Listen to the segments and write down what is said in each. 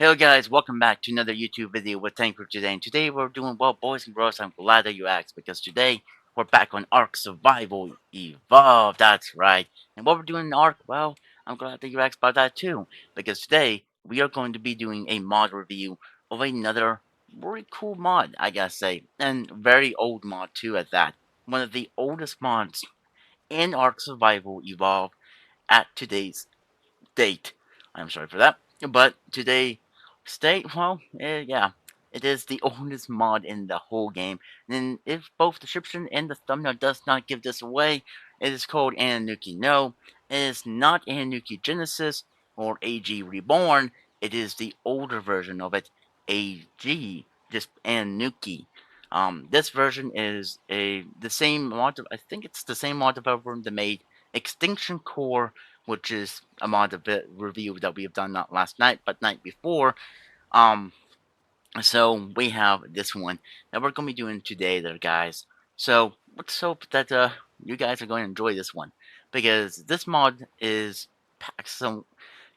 Hello guys, welcome back to another YouTube video with Tank for today. And today we're doing well, boys and girls. I'm glad that you asked because today we're back on ARK Survival Evolved. That's right. And what we're doing in ARK, well, I'm glad that you asked about that too. Because today we are going to be doing a mod review of another very cool mod, I gotta say. And very old mod too at that. One of the oldest mods in ARK Survival Evolved at today's date. I'm sorry for that. But today, state, well, yeah, it is the oldest mod in the whole game. And if both the description and the thumbnail does not give this away, it is called Annunaki. No, it is not Annunaki Genesis or AG Reborn. It is the older version of it, AG, just Annunaki. This version is the same mod. I think it's the same mod developer that made Extinction Core, which is a mod review that we have done not last night, but night before. Um, so we have this one that we're going to be doing today, there, guys. So let's hope that you guys are going to enjoy this one because this mod is packed some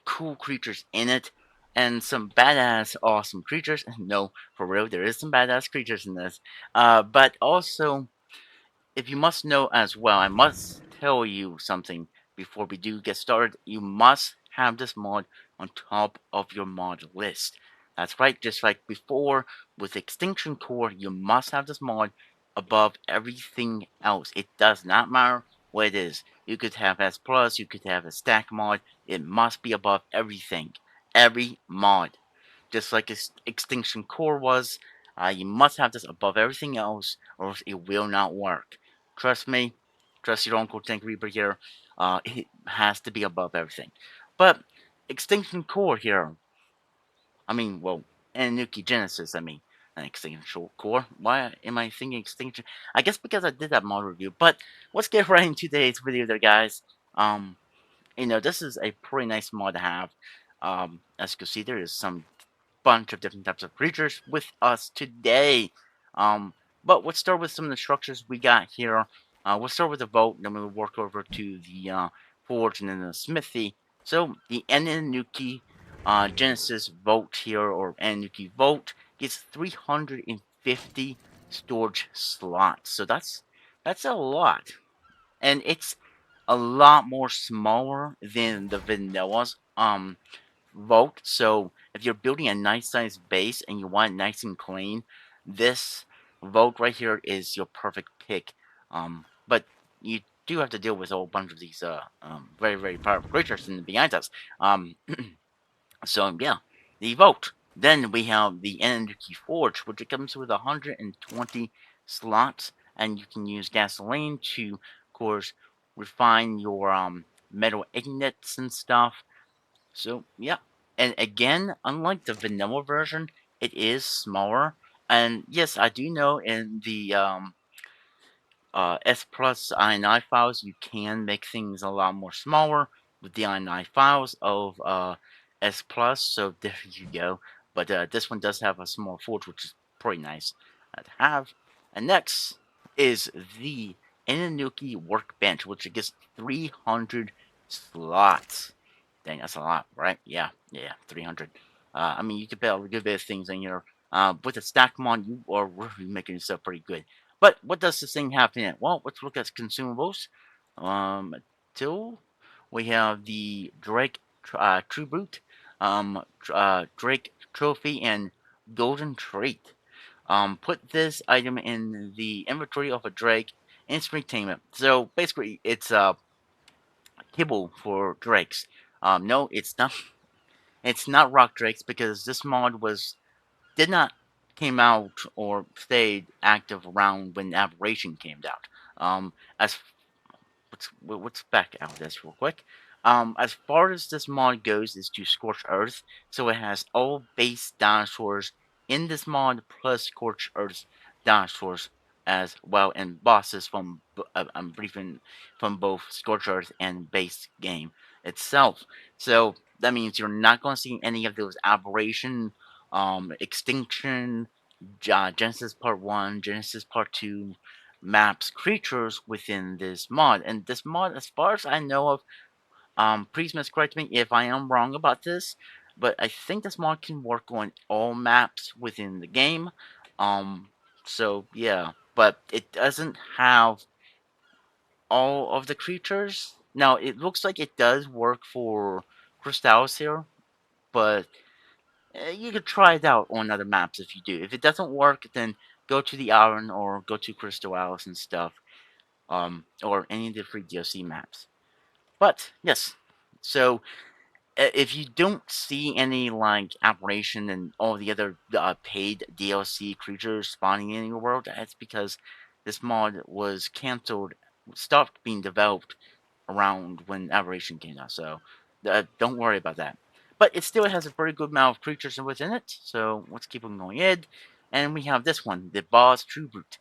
cool creatures in it and some badass, awesome creatures. No, for real, there is some badass creatures in this. But also if you must know as well, I must tell you something before we do get started. You must have this mod on top of your mod list. That's right, just like before with Extinction Core, you must have this mod above everything else. It does not matter what it is. You could have S plus, you could have a stack mod. It must be above everything. Every mod just like Extinction Core was. You must have this above everything else, or else it will not work. Trust me, trust your Uncle Tank Reaper here. It has to be above everything. But Extinction Core here, I mean, well, Annunaki Genesis, I mean, an Extinction Core. Why am I thinking Extinction? I guess because I did that mod review. But let's get right into today's video there, guys. This is a pretty nice mod to have. As you can see, there is some bunch of different types of creatures with us today. Um, but let's start with some of the structures we got here. We'll start with the vault, then we'll work over to the forge and then the smithy. So the Annunaki Genesis vault here, or Annunaki vault, gets 350 storage slots. So that's a lot, and it's a lot more smaller than the vanilla's vault. So if you're building a nice sized base and you want it nice and clean, this vault right here is your perfect pick. But you do have to deal with a whole bunch of these very very powerful creatures in behind us. Um, so yeah, the vault. Then we have the Energy Forge, which it comes with 120 slots, and you can use gasoline to, of course, refine your metal ingots and stuff. So yeah, and again, unlike the vanilla version, it is smaller. And yes, I do know in the S plus INI files, you can make things a lot more smaller with the INI files of S plus. So there you go. But this one does have a small forge, which is pretty nice to have. And next is the Inanuki Workbench, which gets 300 slots. Dang, that's a lot, right? Yeah, 300. I mean, you could build a good bit of things in here. With the stack mod, you are really making yourself pretty good. But what does this thing have in it? Well, let's look at consumables. Um, Till we have the Drake Tribute, Drake Trophy, and Golden Trait. Put this item in the inventory of a Drake Inspectainment. So basically, it's kibble for Drakes. No, it's not. It's not Rock Drakes because this mod did not came out or stayed active around when Aberration came out. As let's back out this real quick. As far as this mod goes, is to Scorch Earth, so it has all base dinosaurs in this mod plus Scorch Earth dinosaurs as well, and bosses from I'm briefing from both Scorch Earth and base game itself. So that means you're not going to see any of those aberration, extinction, Genesis Part One, Genesis Part Two, maps creatures within this mod. And this mod, as far as I know of, please correct me if I am wrong about this. but I think this mod can work on all maps within the game. Um, so yeah, but it doesn't have all of the creatures. Now it looks like it does work for Crystals here, but you could try it out on other maps if you do. If it doesn't work, then go to the Iron or go to Crystal Isles and stuff, or any of the free DLC maps. But yes, so if you don't see any like aberration and all the other paid DLC creatures spawning in your world, that's because this mod was canceled, stopped being developed around when Aberration came out. So don't worry about that. But it still has a very good amount of creatures within it. So let's keep on going in. And we have this one, the Boss True Brute.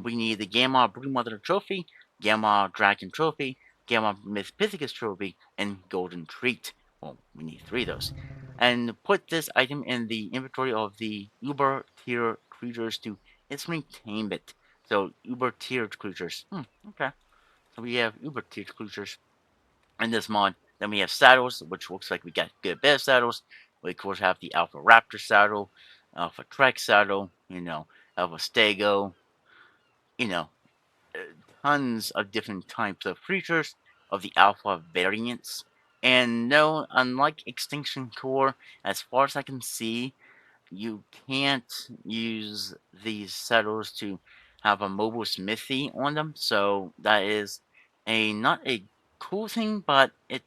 We need the Gamma Blue Mother Trophy, Gamma Dragon Trophy, Gamma Mythpithecus Trophy, and Golden Treat. Well, we need 3 of those. And put this item in the inventory of the Uber tier creatures to instantly tame it. So Uber tiered creatures. Okay. So we have Uber tier creatures in this mod. Then we have saddles, which looks like we got a good bit of saddles. We of course have the Alpha Raptor saddle, Alpha Trek saddle, Alpha Stego, you know, uh, tons of different types of creatures of the Alpha variants. And no, unlike Extinction Core, as far as I can see, you can't use these saddles to have a mobile smithy on them. So that is not a cool thing, but it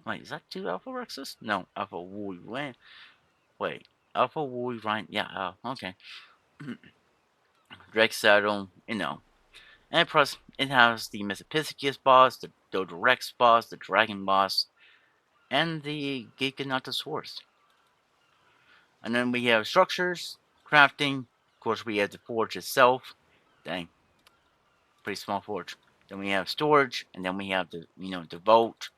wait, is that 2 Alpha Rexes? No, Alpha Woolly Ryan. Wait, Alpha Woolly Ryan. Yeah, okay. Rex Saddle, And plus, it has the Mesopithecus boss, the Dodorex boss, the Dragon boss, and the Giga. And then we have structures, crafting. Of course, we have the forge itself. Dang, pretty small forge. Then we have storage, and then we have the vault.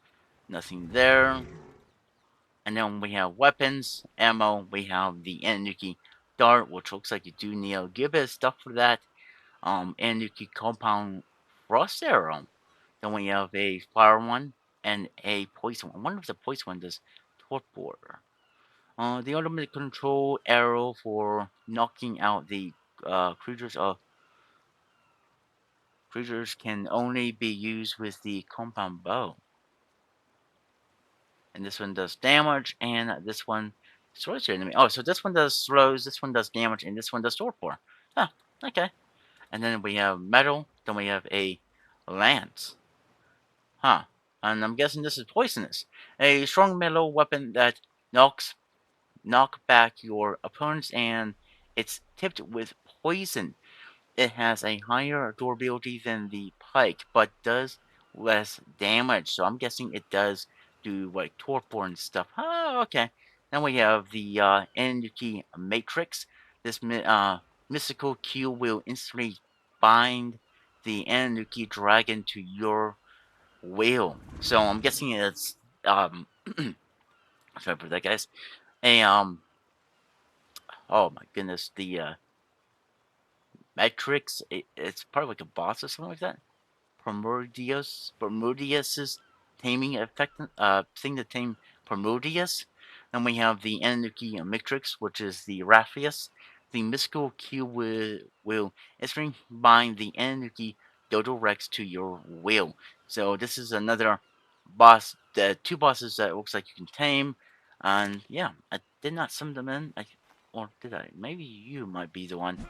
Nothing there. And then we have weapons, ammo. We have the Annunaki dart, which looks like you do need a good bit of stuff for that. Annunaki compound frost arrow. Then we have a fire one and a poison one. I wonder if the poison one does torpor. The ultimate control arrow for knocking out the creatures. Creatures can only be used with the compound bow. And this one does damage, and this one destroys your enemy. Oh, so this one does slows, this one does damage, and this one does torpor. Ah, okay. And then we have metal, then we have a lance. Huh. And I'm guessing this is poisonous. A strong metal weapon that knock back your opponents, and it's tipped with poison. It has a higher durability than the pike, but does less damage. So I'm guessing it does do like torpor and stuff. Oh, okay. Then we have the Annunaki Matrix. This mystical Q will instantly bind the Annunaki dragon to your will. So I'm guessing it's sorry for that, guys. A oh my goodness, the Matrix. It's probably like a boss or something like that. Prometheus's taming effect, thing to tame Prometheus. Then we have the Annunaki Matrix, which is the Raphaeus. The mystical Q will instantly bind the Annunaki Dodorex to your will. So this is another boss, the 2 bosses that looks like you can tame. And yeah, I did not sum them in. Or did I? Maybe you might be the one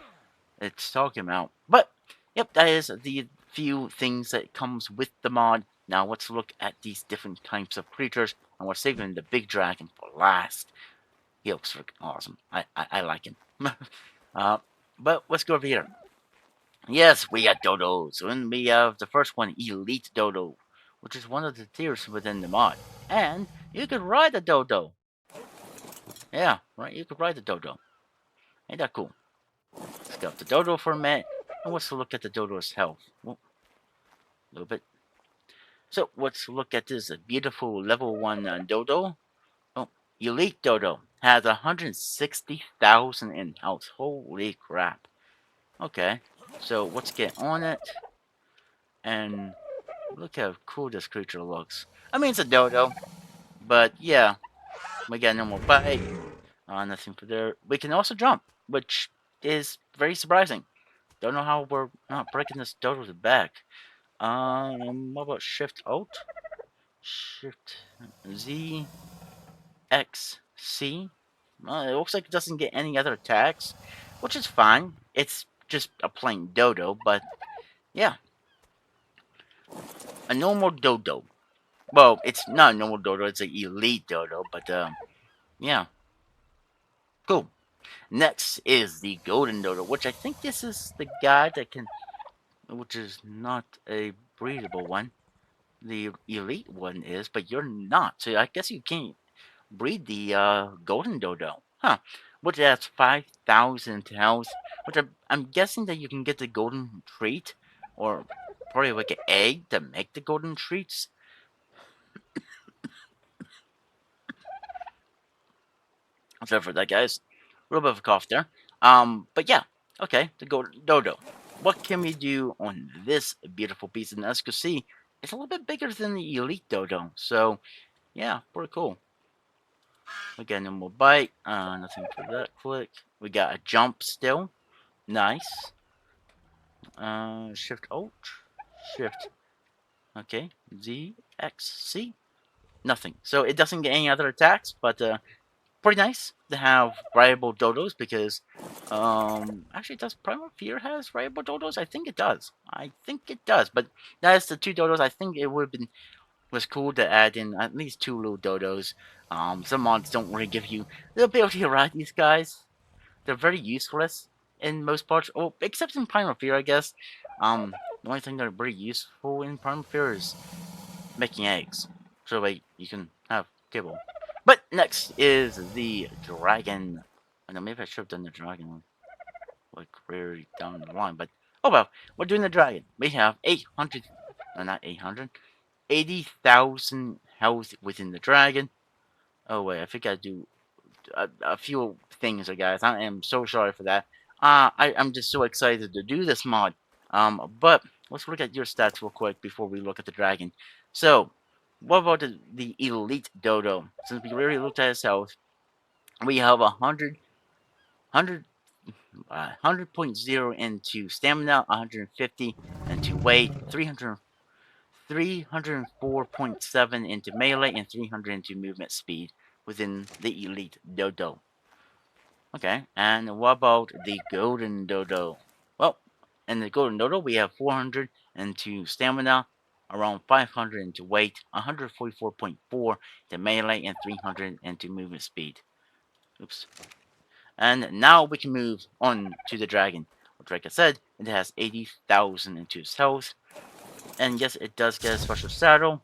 it's talking about. But yep, that is the few things that comes with the mod. Now let's look at these different types of creatures, and we're saving the big dragon for last. He looks freaking awesome. I like him. uh, but let's go over here. Yes, we got Dodos, and we have the first one, Elite Dodo, which is one of the tiers within the mod. And you could ride a Dodo. Yeah, right. You could ride the Dodo. Ain't that cool? Let's go up the Dodo for a minute, and let's look at the Dodo's health. Well, a little bit. So let's look at this beautiful level 1 Dodo. Oh, Elite Dodo has 160,000 in health. Holy crap. Okay, so let's get on it. And look how cool this creature looks. I mean, it's a Dodo, but yeah. We got no more bite. Nothing for there. We can also jump, which is very surprising. Don't know how we're not breaking this Dodo's back. What about Shift Alt? Shift Z X C. It looks like it doesn't get any other attacks, which is fine. It's just a plain Dodo, but yeah, a normal Dodo. Well, it's not a normal Dodo; it's an elite Dodo. But yeah, cool. Next is the Golden Dodo, which I think this is the guy that can, which is not a breedable one. The elite one is, but you're not. So I guess you can't breed the golden dodo, huh? Which has 5,000 health. Which I'm guessing that you can get the golden treat, or probably like an egg to make the golden treats. Sorry for that, guys. A little bit of a cough there. But yeah, okay, the golden dodo. What can we do on this beautiful piece? And as you can see, it's a little bit bigger than the elite dodo. So yeah, pretty cool. We got no more bite. Nothing for that click. We got a jump still. Nice. Shift Alt. Shift. Okay. Z X C. Nothing. So it doesn't get any other attacks, but pretty nice to have rival dodos because actually does Primal Fear has rival dodos? I think it does. I think it does. But that's the two dodos. I think it would have been was cool to add in at least two little dodos. Some mods don't really give you the ability to ride these guys. They're very useless in most parts. Oh, except in Primal Fear, I guess. The only thing they're very useful in Primal Fear is making eggs, so like you can have kibble. But next is the dragon. I know maybe I should have done the dragon one like very down the line, but oh well. We're doing the dragon. We have 800, no, not 800, 80,000 health within the dragon. Oh wait, I think I do a few things, guys. I am so sorry for that. I'm just so excited to do this mod. But let's look at your stats real quick before we look at the dragon. So, what about the elite dodo? Since we already looked at his health, we have 100.0 into stamina, 150 into weight, 304.7 into melee, and 300 into movement speed within the elite dodo. Okay, and what about the golden dodo? Well, in the golden dodo, we have 400 into stamina, around 500 into weight, 144.4 to melee, and 300 into movement speed. Oops. And now we can move on to the dragon, which, like I said, it has 80,000 into its health. And yes, it does get a special saddle.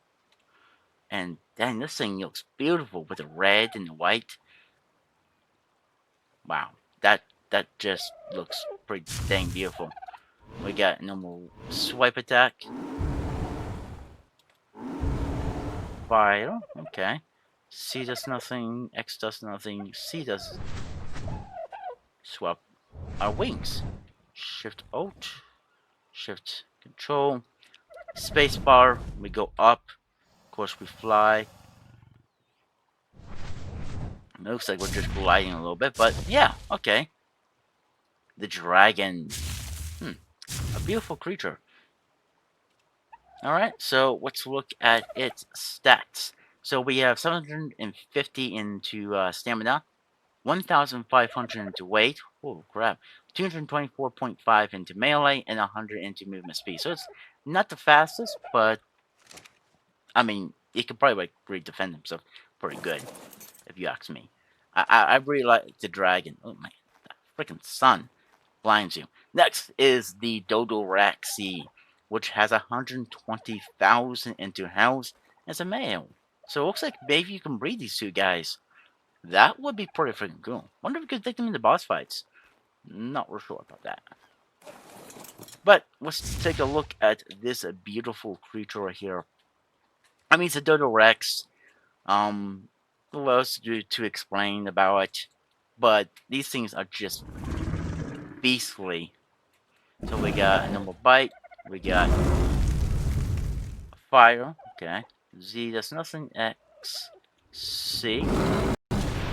And dang, this thing looks beautiful with the red and the white. Wow, that just looks pretty dang beautiful. We got normal swipe attack. Fire, okay. C does nothing, X does nothing, C does swap our wings. Shift Alt, Shift Control, Spacebar, we go up. Of course we fly. It looks like we're just gliding a little bit, but yeah, okay. The dragon. A beautiful creature. Alright, so let's look at its stats. So we have 750 into stamina, 1,500 into weight, oh crap, 224.5 into melee, and 100 into movement speed. So it's not the fastest, but I mean, it could probably like really defend himself pretty good, if you ask me. I really like the dragon. Oh my, that freaking sun blinds you. Next is the Dodoraxi, which has 120,000 into health as a male. So it looks like maybe you can breed these two guys. That would be pretty freaking cool. Wonder if we could take them into boss fights. Not real sure about that. But let's take a look at this beautiful creature right here. I mean, it's a Dodorex. What else to explain about it? But these things are just beastly. So we got a normal bite. We got fire. Okay. Z, that's nothing. X, C.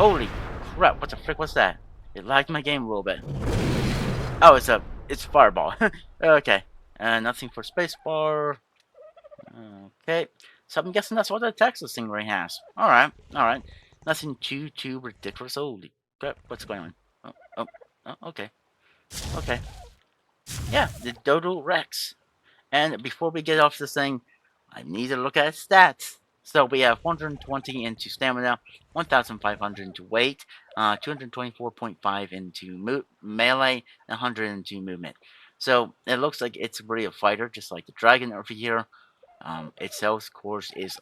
Holy crap! What the frick was that? It lagged my game a little bit. Oh, it's fireball. Okay. Nothing for spacebar. Okay. So I'm guessing that's what the attacks this thing right has. Alright, alright. Nothing too ridiculous. Holy crap, what's going on? Okay. Okay. Yeah, the Dodo Rex. And before we get off this thing, I need to look at stats. So we have 120 into stamina, 1,500 into weight, 224.5 into melee, and 100 into movement. So it looks like it's really a fighter, just like the dragon over here. Its health course is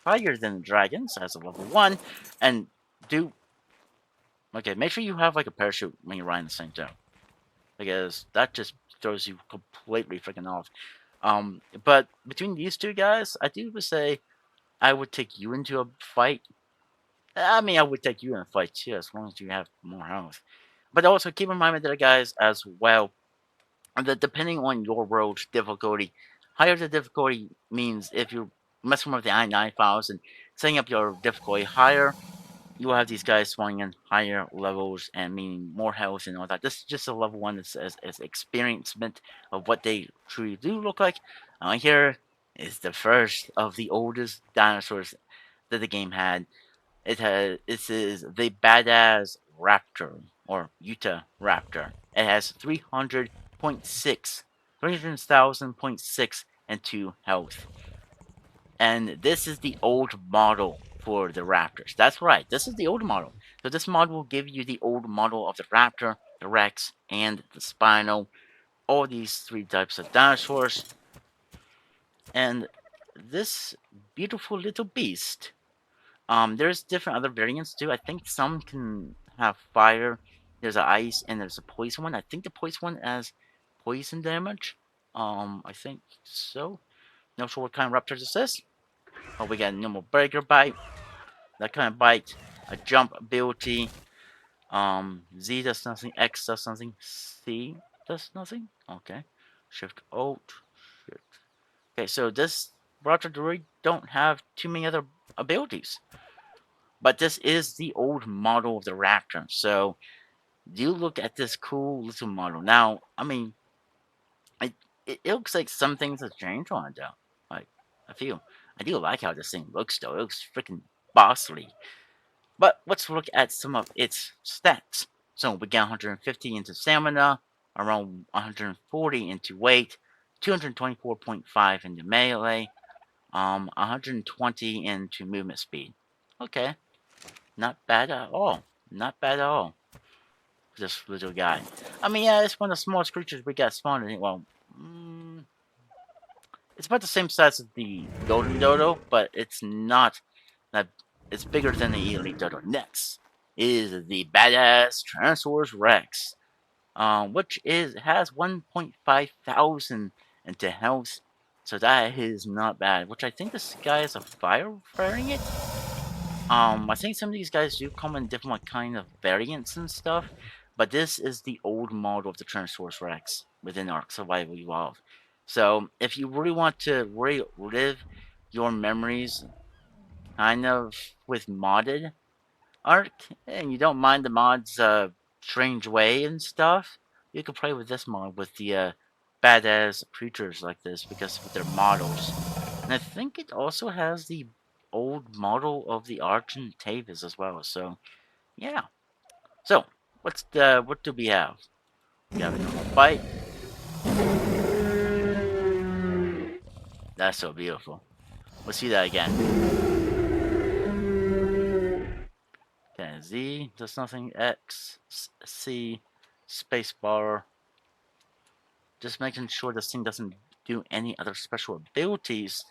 higher than the dragon's as a level 1. And do okay, make sure you have like a parachute when you're riding the thing too, because that just throws you completely freaking off. But between these two guys, I do would say I would take you into a fight. I mean, I would take you in a fight too, as long as you have more health. But also keep in mind with the guys as well that depending on your world's difficulty, higher the difficulty means if you're messing with the I9 files and setting up your difficulty higher, you will have these guys spawning in higher levels and meaning more health and all that. This is just a level 1 that's as experiencement of what they truly do look like. Here is the first of the oldest dinosaurs that the game had. This is the badass raptor or Utah raptor. It has 300,000.6 and 2 health. And this is the old model for the Raptors. That's right, this is the old model. So this model will give you the old model of the Raptor, the Rex, and the Spino. All these 3 types of dinosaurs. And this beautiful little beast, there's different other variants too. I think some can have fire. There's a ice and there's a poison one. I think the poison one has poison damage. I think so. Not sure what kind of raptor this is. Oh, we got a normal breaker bite. That kind of bite. A jump ability. Z does nothing. X does nothing. C does nothing. Okay. Shift Alt. Shift. Okay, so this raptor really don't have too many other abilities. But this is the old model of the Raptor. So you look at this cool little model. Now, I mean, it, it looks like some things have changed on it though. Like, I do like how this thing looks though. It looks freaking bossly. But let's look at some of its stats. So we got 150 into stamina, around 140 into weight, 224.5 into melee, 120 into movement speed. Okay, not bad at all. Not bad at all. This little guy. I mean, yeah, it's one of the smallest creatures we got spawned in. Well, it's about the same size as the golden dodo, but it's not that. It's bigger than the elite dodo. Next is the badass Tyrannosaurus Rex, which has 1.5 thousand into health, so that is not bad. Which I think this guy is a fire variant. I think some of these guys do come in different kind of variants and stuff, but this is the old model of the Tyrannosaurus Rex within ARK Survival Evolved. So if you really want to relive your memories, kind of with modded ARK, and you don't mind the mod's strange way and stuff, you can play with this mod with the badass creatures like this because with their models. And I think it also has the old model of the Argent Tavis as well. So yeah. So what do we have? We have a normal bite. That's so beautiful. Let's see that again. Okay, Z does nothing. X, C, spacebar. Just making sure this thing doesn't do any other special abilities.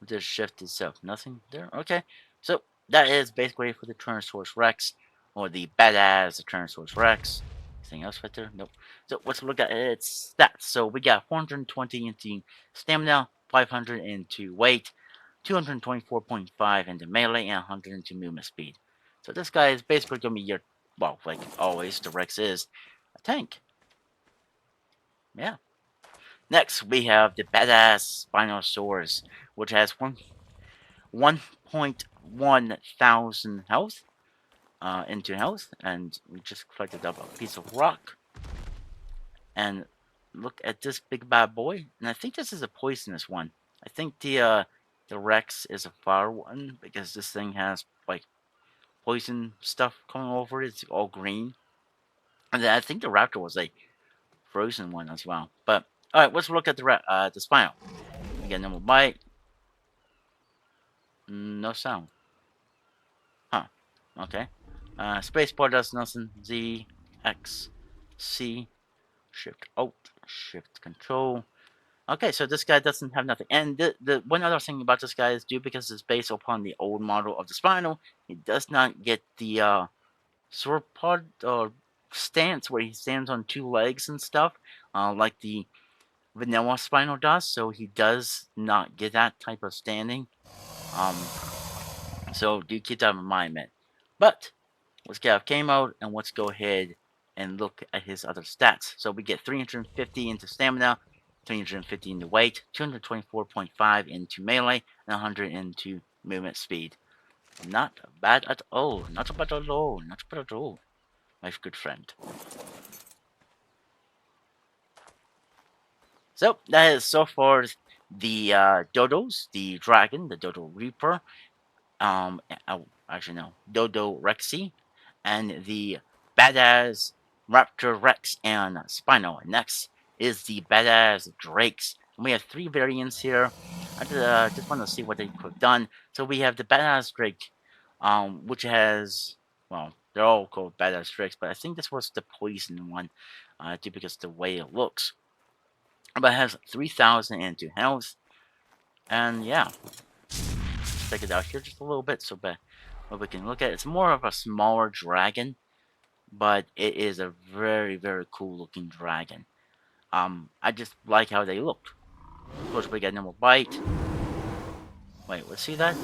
Just shift itself. Nothing there. Okay. So that is basically for the Tyrannosaurus Rex, or the badass Tyrannosaurus Rex. Anything else right there? Nope. So let's look at its stats. So we got 420 into stamina, 500 into weight, 224.5 into melee, and 100 into movement speed. So this guy is basically gonna be your, well, like always, the Rex is a tank. Yeah. Next, we have the badass Spinosaurus, which has 1.1 thousand health into health, and we just collected up a piece of rock. And look at this big bad boy, and I think this is a poisonous one. I think the Rex is a fire one because this thing has like poison stuff coming over it. It's all green, and then I think the Raptor was a frozen one as well. But all right, let's look at the spinal. We get normal bite, no sound. Huh? Okay. Spacebar does nothing. Z, X, C, Shift Alt, Shift Control. Okay, so this guy doesn't have nothing. And the one other thing about this guy is due because it's based upon the old model of the Spinal, he does not get the sauropod or stance where he stands on two legs and stuff, like the vanilla Spinal does. So he does not get that type of standing. So do keep that in mind, man. But let's get off game mode and let's go ahead and look at his other stats. So we get 350 into stamina, 350 into weight, 224.5 into melee, and 100 into movement speed. Not bad at all. Not bad at all. Not bad at all, my good friend. So that is so far the Dodos, the dragon, the Dodo Reaper. Actually no, Dodo Rexy, and the badass Raptor Rex and Spino. Next is the badass Drakes. And we have three variants here. I just want to see what they could have done. So we have the badass Drake, which has, well, they're all called badass Drakes, but I think this was the poison one, due because the way it looks. But it has 3,000 into health, and yeah, let's take it out here just a little bit so what we can look at. It's more of a smaller dragon, but it is a very, very cool looking dragon. I just like how they look. Of course, we get normal bite. Wait, let's see that.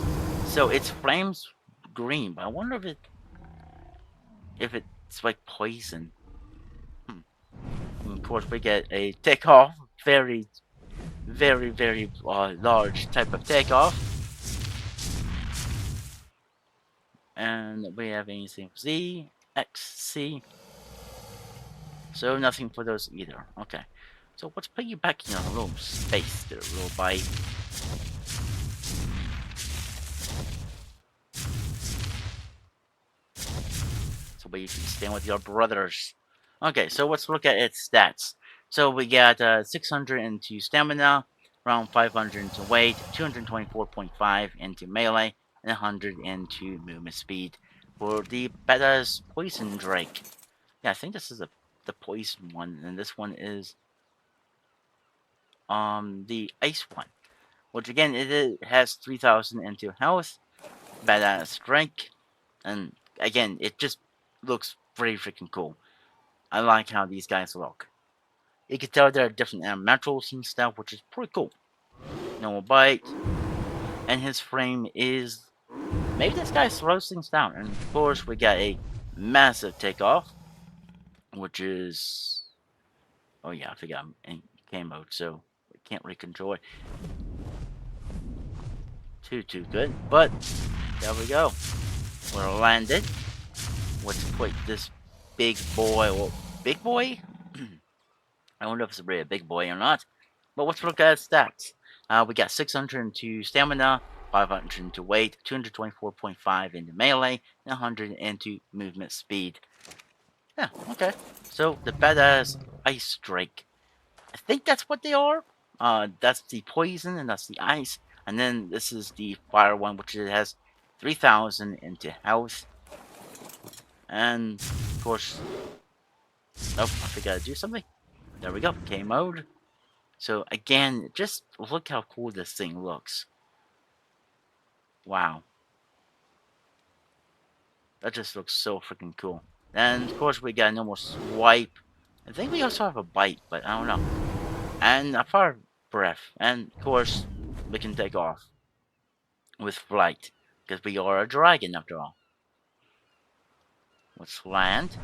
So it's flames green, but I wonder if it's like poison. And of course, we get a takeoff, very, very, very large type of takeoff. And we have anything Z, X, C. So nothing for those either. Okay. So let's put you back in a little space there, little bite. So where you can stand with your brothers. Okay, so let's look at its stats. So we got 600 into stamina, around 500 into weight, 224.5 into melee, and 100 into movement speed for the badass poison drake. Yeah, I think this is the poison one, and this one is the ice one, which again it has 3,000 into health, badass strength, and again it just looks pretty freaking cool. I like how these guys look. You can tell there are different elementals and stuff, which is pretty cool. No bite, and his frame is maybe this guy slows things down. And of course we got a massive takeoff, which is, oh yeah, I forgot I'm in game mode, so we can't really control it too good. But there we go. We're landed. Let's put this big boy. Well, big boy? I don't know if it's really a big boy or not. But let's look at his stats. We got 600 into stamina, 500 into weight, 224.5 into melee, and 100 into movement speed. Yeah, okay. So the badass ice drake. I think that's what they are. That's the poison and that's the ice. And then this is the fire one, which it has 3,000 into health. And of course, oh, I forgot to do something. There we go, game mode. So again, just look how cool this thing looks. Wow. That just looks so freaking cool. And of course we got a normal swipe. I think we also have a bite, but I don't know. And a fire breath. And of course, we can take off with flight. Because we are a dragon after all. Let's land.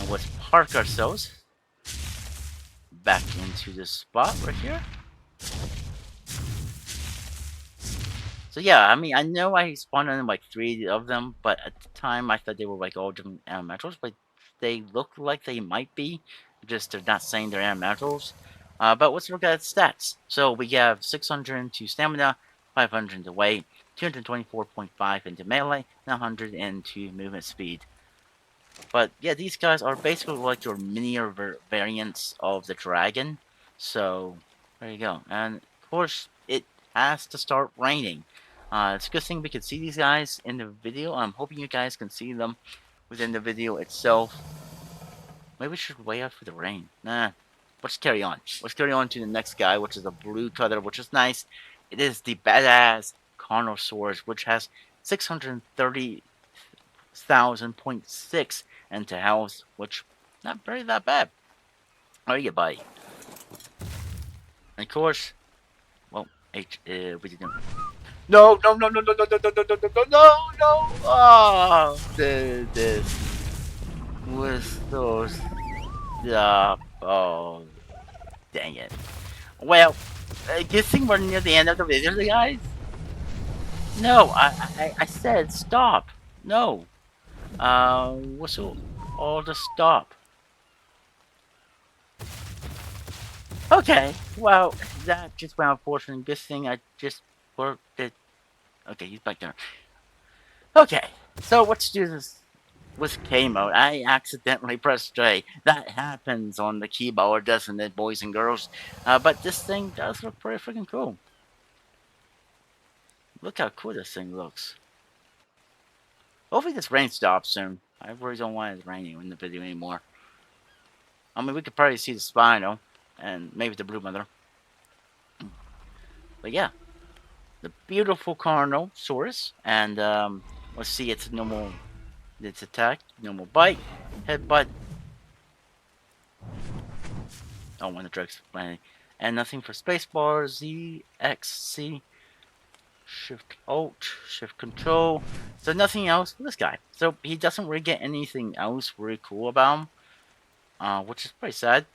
And let's park ourselves back into this spot right here. So yeah, I mean, I know I spawned on like 3 of them, but at the time I thought they were like all different elementals, but they look like they might be. Just they're not saying they're elementals. But let's look at stats. So we have 600 into stamina, 500 into weight, 224.5 into melee, and 100 into movement speed. But yeah, these guys are basically like your minier variants of the dragon. So there you go. And of course, it has to start raining. It's a good thing we can see these guys in the video. I'm hoping you guys can see them within the video itself. Maybe we should wait out for the rain. Nah, let's carry on. Let's carry on to the next guy, which is a blue cutter, which is nice. It is the badass Carnotaurus, which has 630,000.6 into health, which not very that bad. How are you, buddy? And of course, well, we didn't. No, no, no, no, no, no, no, no, no, no, no, no, no! Oh, this was so stop. Oh, dang it. Well, guessing we're near the end of the video, guys. No, I said stop. No. Whistle. All to stop. Okay, well, that just went unfortunate. Good thing I just worked it. Okay, he's back there. Okay, so let's do this with K mode. I accidentally pressed J. That happens on the keyboard, doesn't it, boys and girls? But this thing does look pretty freaking cool. Look how cool this thing looks. Hopefully this rain stops soon. I really don't want it raining in the video anymore. I mean, we could probably see the Spino and maybe the Blue Mother. But yeah, the beautiful Carnotaurus, and let's see its normal, its attack, normal bite, headbutt. Oh, when the drugs planning, and nothing for spacebar, Z, X, C, Shift Alt, Shift Control. So nothing else for this guy. So he doesn't really get anything else really cool about him, which is pretty sad.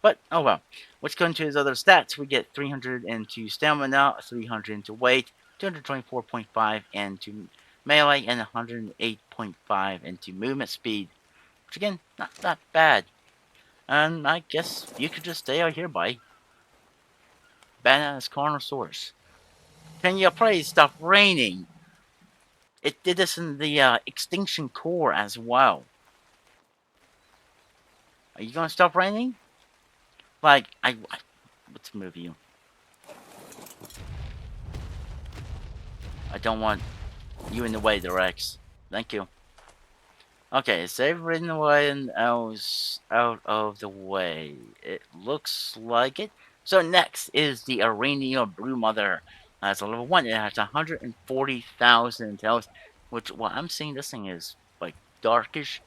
But, oh well. Let's go into his other stats. We get 300 into stamina, 300 into weight, 224.5 into melee, and 108.5 into movement speed. Which again, not that bad. And I guess you could just stay out here, buddy. Badass Carnosaurus. Can you please stop raining? It did this in the Extinction Core as well. Are you gonna stop raining? Like, let's move you. I don't want you in the way, the Rex. Thank you. Okay, so everything else out of the way. It looks like it. So next is the Arania Blue Mother. That's a level 1. It has 140,000 health, which, well, I'm seeing this thing is, like, darkish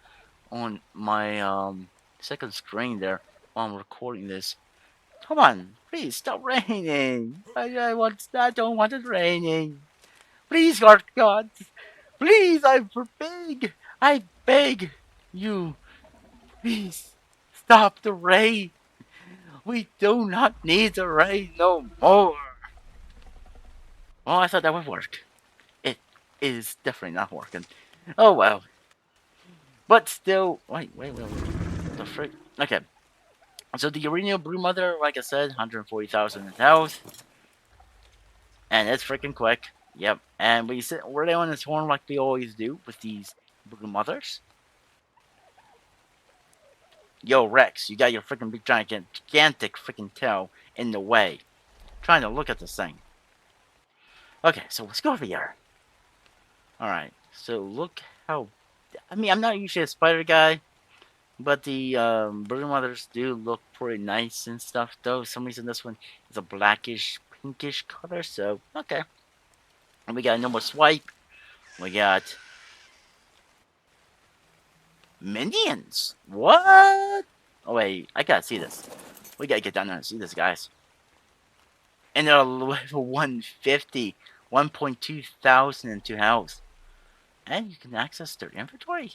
on my, second screen there while I'm recording this. Come on, please stop raining. I don't want it raining. Please, God, please, I beg you, please stop the rain. We do not need the rain no more. Well, I thought that would work. It is definitely not working. Oh well. But still, wait. The frick? Okay. So the Uranium Blue Mother, like I said, 140,000 in health. And it's freaking quick. Yep. And we sit right on his horn like we always do with these Blue Mothers. Yo, Rex, you got your freaking big gigantic freaking tail in the way. I'm trying to look at this thing. Okay, so let's go over here. Alright, so look how... I mean, I'm not usually a spider guy, but the Blue Mothers do look pretty nice and stuff, though. For some reason this one is a blackish, pinkish color, so, okay. And we got a normal swipe. We got... Minions! What? Oh, wait, I gotta see this. We gotta get down there and see this, guys. And they're level 150, 1.2 thousand into health. And you can access their inventory.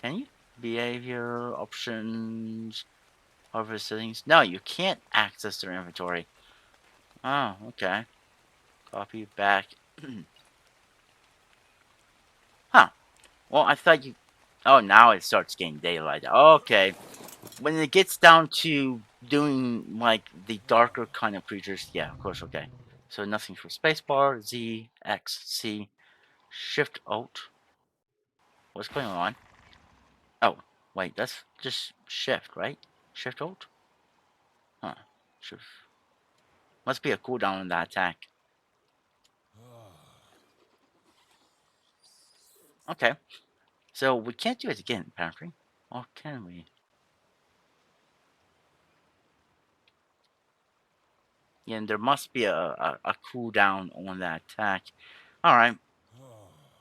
Can you? Behavior, options, hover settings. No, you can't access their inventory. Oh, okay. Copy back. Huh. Well, I thought you. Oh, now it starts getting daylight. Okay. When it gets down to doing like the darker kind of creatures, yeah, of course, okay. So nothing for spacebar, Z, X, C, Shift, Alt. What's going on? Oh, wait, that's just Shift, right? Shift, Alt? Huh. Shift. Must be a cooldown on that attack. Okay. So we can't do it again, apparently. Or can we? Yeah, and there must be a cooldown on that attack. Alright.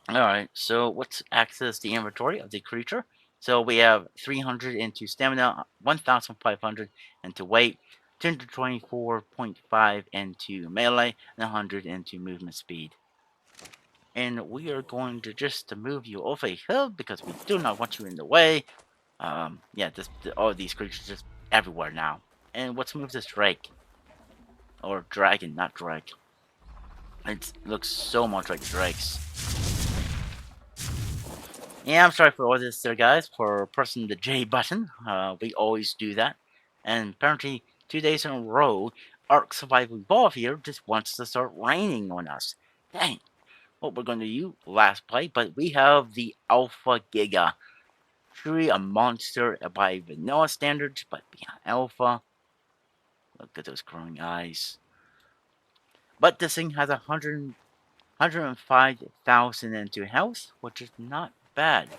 Alright, so let's access the inventory of the creature. So we have 300 into stamina, 1,500 into weight, 224.5 into melee, and 100 into movement speed. And we are going to just move you off a hill because we do not want you in the way. Yeah, all these creatures just everywhere now. And let's move this drake. Or dragon, not drake. It looks so much like drakes. Yeah, I'm sorry for all this there, guys, for pressing the J button. We always do that. And apparently, 2 days in a row, ARK Survival Evolved here just wants to start raining on us. Dang. What we're going to do, last play, but we have the Alpha Giga. Truly a monster by vanilla standards, but beyond Alpha. Look at those growing eyes. But this thing has 105,000 into health, which is not bad.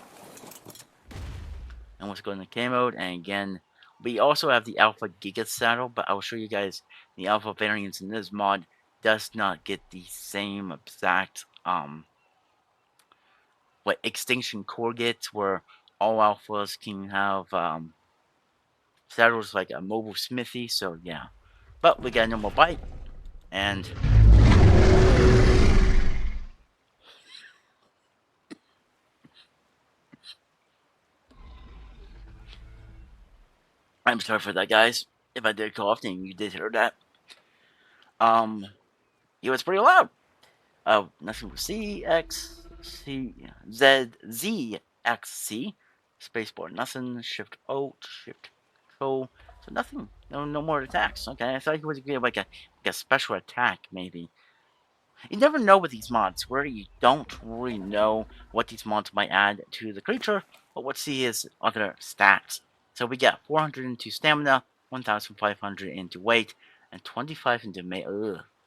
And let's go into K mode, and again, we also have the Alpha Giga saddle, but I will show you guys the Alpha variants in this mod does not get the same exact, what Extinction Core gets, where all Alphas can have, saddles like a mobile smithy, so yeah. But we got a normal bite, and I'm sorry for that, guys. If I did cough, and you did hear that. It was pretty loud. Nothing for C, X, C, Z, Z, X, C. Spacebar, nothing. Shift Alt, Shift Co. So nothing. No more attacks. Okay, I thought he was gonna like a special attack, maybe. You never know with these mods, where you don't really know what these mods might add to the creature, but let's see his other stats. So we got 400 into stamina, 1,500 into weight, and 25 into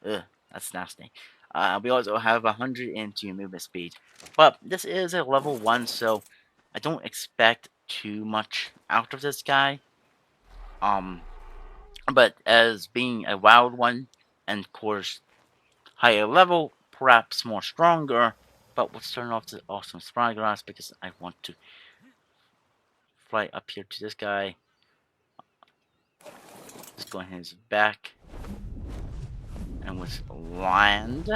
ugh, that's nasty. We also have 100 into movement speed. But this is a level 1, so I don't expect too much out of this guy. But as being a wild one, and of course higher level, perhaps more stronger, but let's turn off the awesome spyglass because I want to fly up here to this guy. Let's go ahead and his back. And let's land.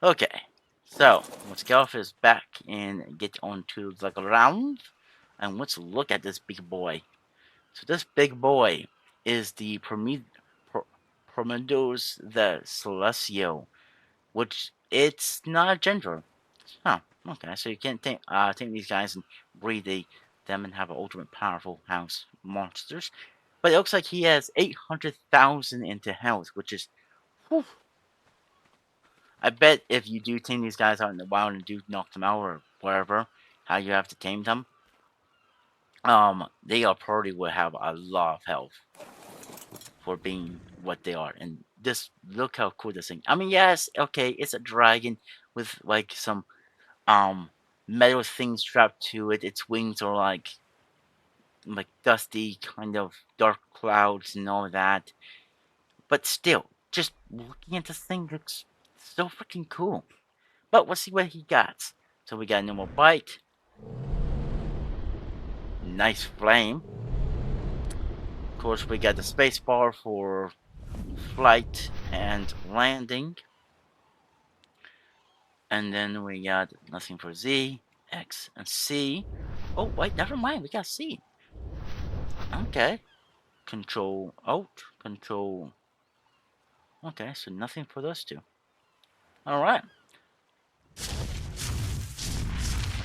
Okay, so let's get off his back and get onto the ground. And let's look at this big boy. So this big boy is the Prometheus the Celestial, which it's not a gender. Oh, okay. So you can't take these guys and breed them and have ultimate powerful house monsters. But it looks like he has 800,000 into health, which is. Whew. I bet if you do tame these guys out in the wild and do knock them out or wherever, how you have to tame them, they are probably will have a lot of health for being what they are. And just look how cool this thing. I mean, yes, okay, it's a dragon with like some metal things strapped to it. Its wings are like dusty kind of dark clouds and all that. But still, just looking at this thing looks so freaking cool. But let's see what he got. So we got a normal bite. Nice flame. Of course, we got the space bar for flight and landing. And then we got nothing for Z, X, and C. Oh, wait, never mind. We got C. Okay. Control Alt, Control. Okay, so nothing for those two. All right, let's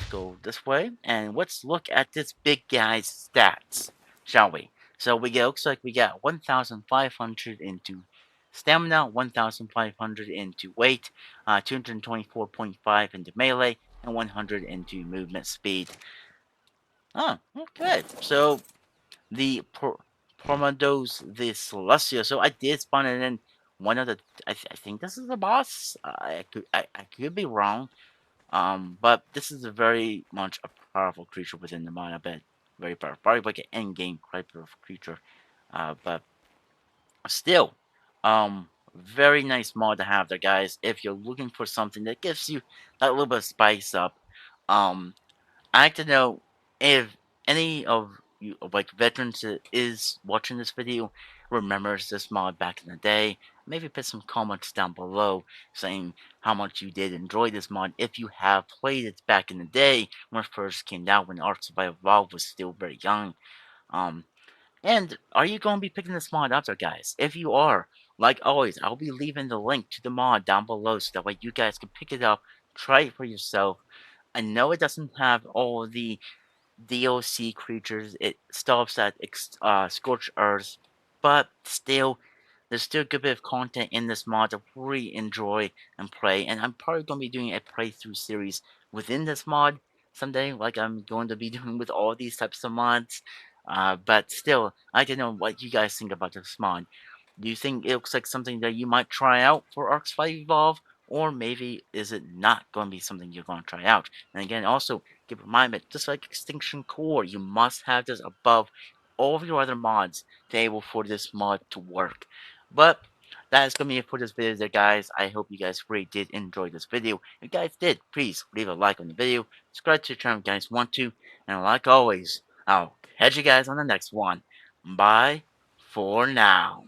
go this way and let's look at this big guy's stats, shall we? So we get looks like we got 1,500 into stamina, 1,500 into weight, 224.5 into melee, and 100 into movement speed. Oh, okay. So the Pormados the Celestia. So I did spawn it in one of the. I think this is the boss. I could be wrong. But this is a very much a powerful creature within the mod. I bet very powerful, probably like an end game type of creature. But still, very nice mod to have there, guys. If you're looking for something that gives you that little bit of spice up, um, I like to know if any of you, like veterans that is watching this video, remembers this mod back in the day. Maybe put some comments down below saying how much you did enjoy this mod if you have played it back in the day when it first came out when Ark Survival Evolved was still very young. Um, and are you going to be picking this mod up there, guys? If you are, like always, I'll be leaving the link to the mod down below so that way you guys can pick it up, try it for yourself. I know it doesn't have all the DLC creatures. It stops at Scorched Earth, but still, there's still a good bit of content in this mod to really enjoy and play. And I'm probably going to be doing a playthrough series within this mod someday, like I'm going to be doing with all these types of mods. But still, I don't know what you guys think about this mod. Do you think it looks like something that you might try out for Ark 5 Evolve? Or maybe is it not going to be something you're going to try out? And again, also, keep in mind that just like Extinction Core, you must have this above all of your other mods to able for this mod to work. But that is going to be it for this video there, guys. I hope you guys really did enjoy this video. If you guys did, please leave a like on the video, subscribe to the channel if you guys want to, and like always, I'll catch you guys on the next one. Bye for now.